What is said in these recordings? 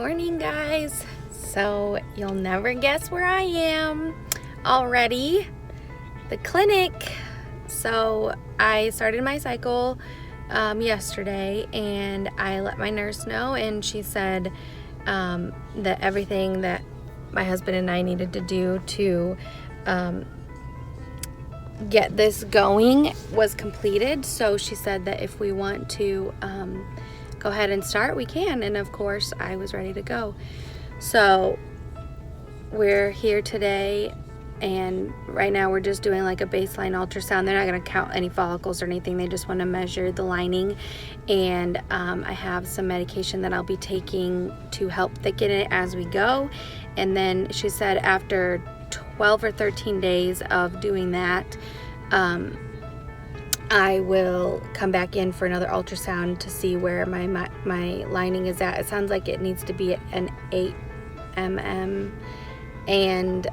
morning, guys. So you'll never guess where I am already. The clinic. So I started my cycle yesterday, and I let my nurse know, and she said that everything that my husband and I needed to do to get this going was completed. So she said that if we want to go ahead and start, we can. And of course, I was ready to go. So we're here today, and right now we're just doing like a baseline ultrasound. They're not going to count any follicles or anything. They just want to measure the lining. And I have some medication that I'll be taking to help thicken it as we go. And then she said after 12 or 13 days of doing that, I will come back in for another ultrasound to see where my lining is at. It sounds like it needs to be at an 8 mm, and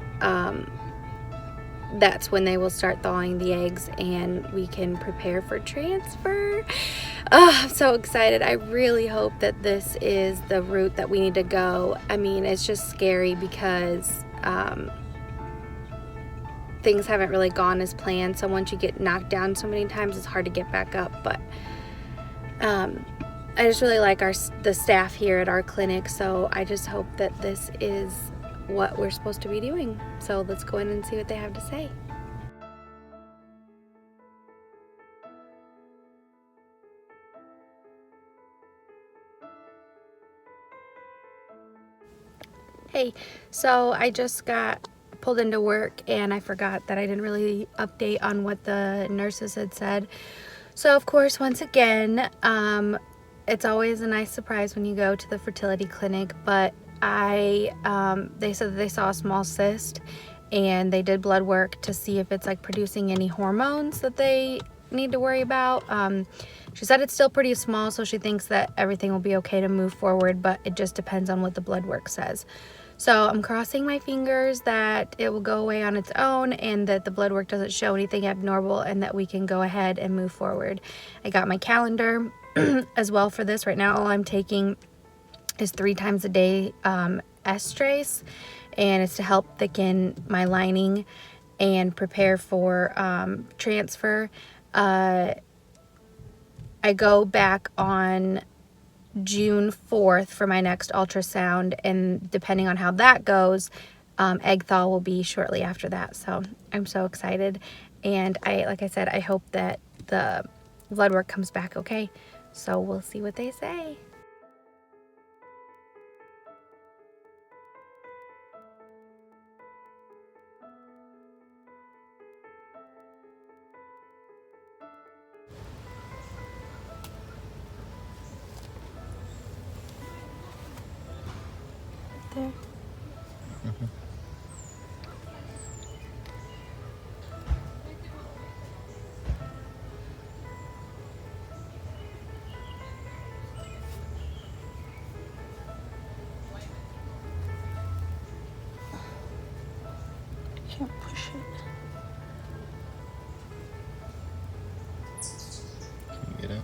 that's when they will start thawing the eggs and we can prepare for transfer. I'm so excited. I really hope that this is the route that we need to go. I mean, it's just scary because things haven't really gone as planned. So once you get knocked down so many times, it's hard to get back up. But I just really like the staff here at our clinic. So I just hope that this is what we're supposed to be doing. So let's go in and see what they have to say. Hey, so I just got pulled into work and I forgot that I didn't really update on what the nurses had said. So of course, once again, it's always a nice surprise when you go to the fertility clinic, but they said that they saw a small cyst and they did blood work to see if it's like producing any hormones that they need to worry about. She said it's still pretty small, so she thinks that everything will be okay to move forward, but it just depends on what the blood work says. So I'm crossing my fingers that it will go away on its own and that the blood work doesn't show anything abnormal and that we can go ahead and move forward. I got my calendar as well for this. Right now, all I'm taking is 3 times a day estrace, and it's to help thicken my lining and prepare for transfer. I go back on June 4th for my next ultrasound, and depending on how that goes, egg thaw will be shortly after that. So I'm so excited, and like I said, I hope that the blood work comes back okay. So we'll see what they say. There. Can't push it. Can you get it?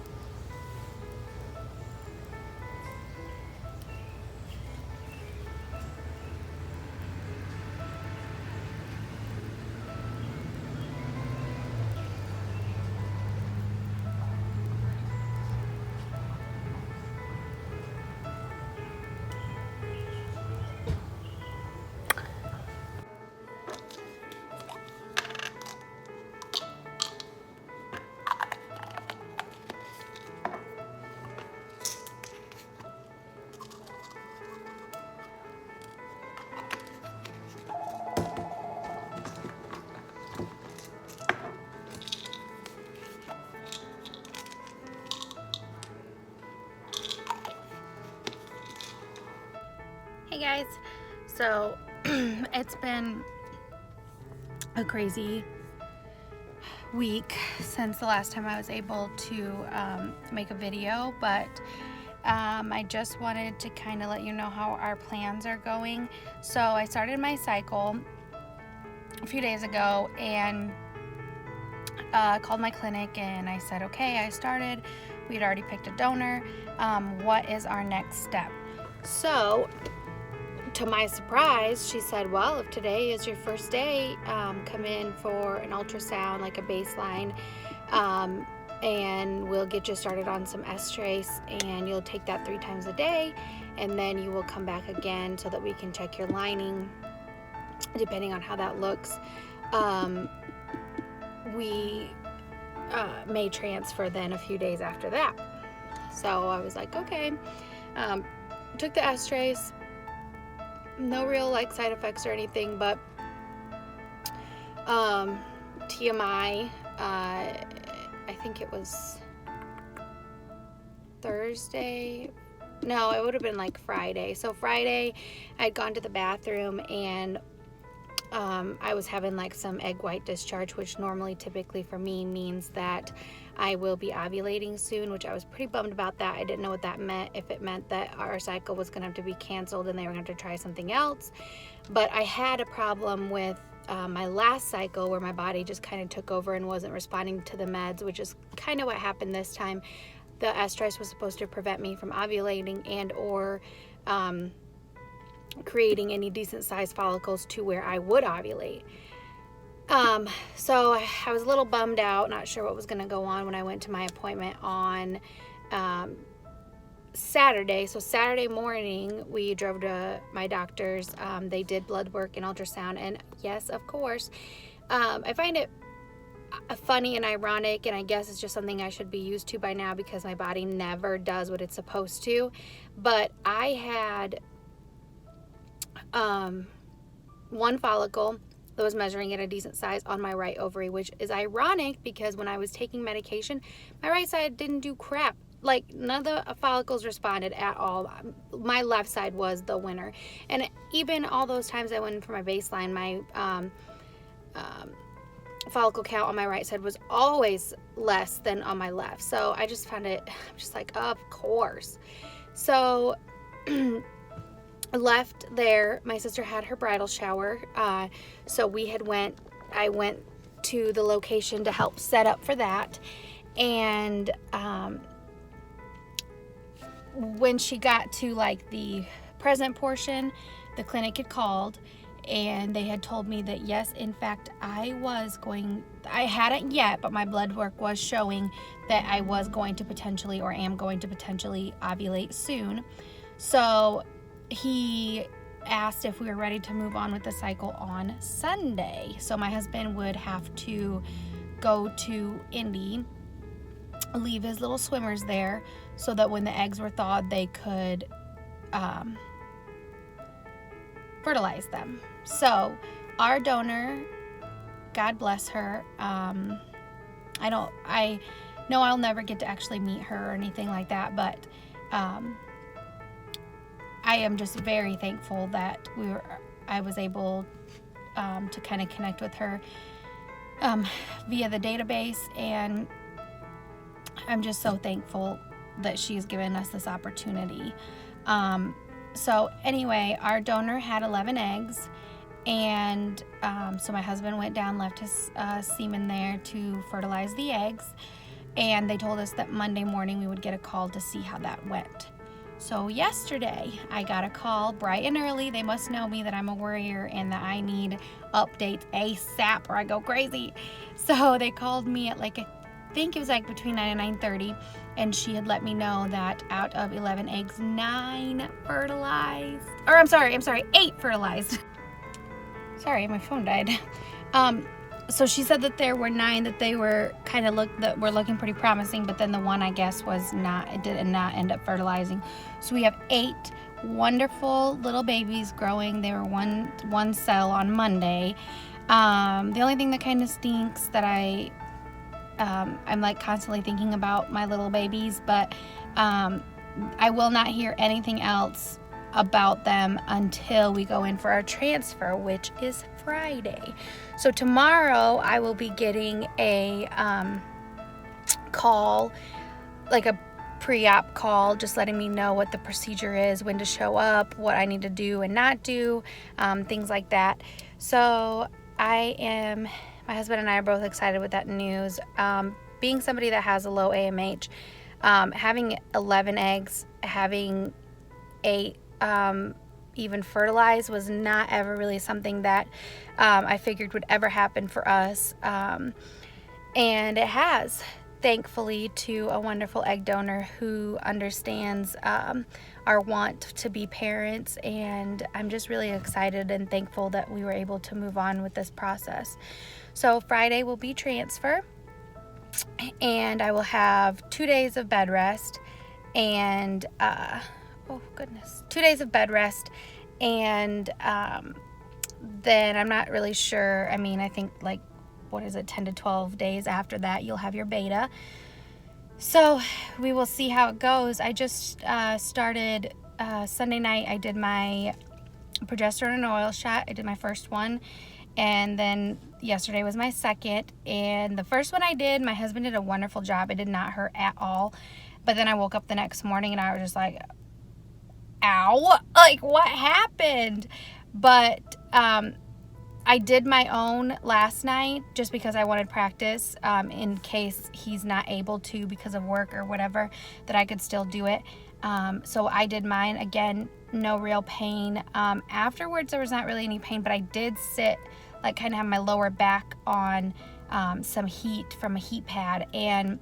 Hey guys, so it's been a crazy week since the last time I was able to make a video, but I just wanted to kind of let you know how our plans are going. So I started my cycle a few days ago and called my clinic and I said, okay, I started. We'd already picked a donor. What is our next step? So, to my surprise, she said, well, if today is your first day, come in for an ultrasound, like a baseline, and we'll get you started on some S-trace, and you'll take that 3 times a day, and then you will come back again so that we can check your lining, depending on how that looks. We may transfer then a few days after that. So I was like, okay. Took the S-trace. No real like side effects or anything, but TMI, I think it was Thursday. No, it would have been like Friday. So Friday, I'd gone to the bathroom and I was having like some egg white discharge, which normally typically for me means that I will be ovulating soon, which I was pretty bummed about that. I didn't know what that meant, if it meant that our cycle was going to have to be canceled and they were going to have to try something else. But I had a problem with my last cycle where my body just kind of took over and wasn't responding to the meds, which is kind of what happened this time. The estrus was supposed to prevent me from ovulating and or creating any decent sized follicles to where I would ovulate. So I was a little bummed out, not sure what was going to go on when I went to my appointment on Saturday. So Saturday morning, we drove to my doctor's. They did blood work and ultrasound. And yes, of course, I find it funny and ironic, and I guess it's just something I should be used to by now because my body never does what it's supposed to. But I had one follicle that was measuring at a decent size on my right ovary, which is ironic because when I was taking medication, my right side didn't do crap. Like, none of the follicles responded at all. My left side was the winner. And even all those times I went in for my baseline, my follicle count on my right side was always less than on my left. So I just found it, I'm just like, of course. So left there, my sister had her bridal shower, so I went to the location to help set up for that. And when she got to like the present portion, the clinic had called and they had told me that yes, in fact, I hadn't yet, but my blood work was showing that I was going to potentially, or am going to potentially, ovulate soon. So he asked if we were ready to move on with the cycle on Sunday. So my husband would have to go to Indy, leave his little swimmers there so that when the eggs were thawed, they could fertilize them. So our donor, God bless her, I know I'll never get to actually meet her or anything like that, but I am just very thankful that I was able to kind of connect with her via the database, and I'm just so thankful that she's given us this opportunity. So anyway, our donor had 11 eggs, and so my husband went down, left his semen there to fertilize the eggs, and they told us that Monday morning we would get a call to see how that went. So yesterday, I got a call bright and early. They must know me that I'm a worrier and that I need updates ASAP or I go crazy. So they called me at I think it was between 9 and 9:30, and she had let me know that out of 11 eggs, 9 fertilized. Or I'm sorry, 8 fertilized. Sorry, my phone died. So she said that there were 9 that they were were looking pretty promising, but then the one I guess did not end up fertilizing. So we have 8 wonderful little babies growing. They were one cell on Monday. The only thing that kind of stinks that I'm constantly thinking about my little babies, but I will not hear anything else about them until we go in for our transfer, which is Friday. So tomorrow I will be getting a call, like a pre-op call, just letting me know what the procedure is, when to show up, what I need to do and not do, things like that. So my husband and I are both excited with that news. Being somebody that has a low AMH, having 11 eggs, having 8 even fertilized was not ever really something that I figured would ever happen for us. And it has, thankfully, to a wonderful egg donor who understands our want to be parents. And I'm just really excited and thankful that we were able to move on with this process. So Friday will be transfer, and I will have 2 days of bed rest and 2 days of bed rest, and then I'm not really sure. I mean, I think like, what is it, 10 to 12 days after that you'll have your beta. So we will see how it goes. I just started Sunday night. I did my progesterone and oil shot. I did my first one, and then yesterday was my second. And the first one I did, my husband did a wonderful job. It did not hurt at all. But then I woke up the next morning and I was just like, ow, like what happened? But I did my own last night just because I wanted practice, in case he's not able to because of work or whatever, that I could still do it. So I did mine. Again, no real pain. Afterwards, there was not really any pain, but I did sit, like kind of have my lower back on some heat from a heat pad, and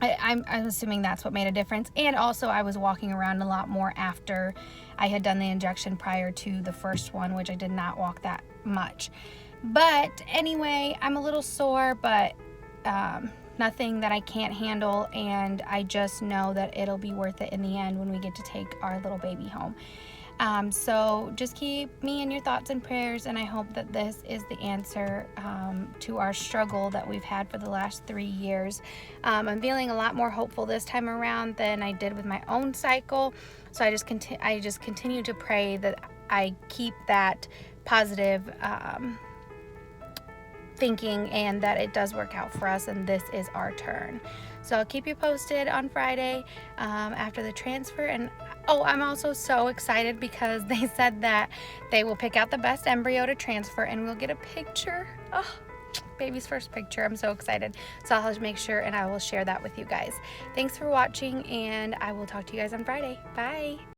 I'm assuming that's what made a difference. And also I was walking around a lot more after I had done the injection prior to the first one, which I did not walk that much. But anyway, I'm a little sore, but nothing that I can't handle, and I just know that it'll be worth it in the end when we get to take our little baby home. So just keep me in your thoughts and prayers, and I hope that this is the answer to our struggle that we've had for the last 3 years. I'm feeling a lot more hopeful this time around than I did with my own cycle, so I just continue to pray that I keep that positive thinking, and that it does work out for us, and this is our turn. So I'll keep you posted on Friday after the transfer. And oh, I'm also so excited because they said that they will pick out the best embryo to transfer, and we'll get a picture. Oh, baby's first picture. I'm so excited. So I'll make sure and I will share that with you guys. Thanks for watching, and I will talk to you guys on Friday. Bye.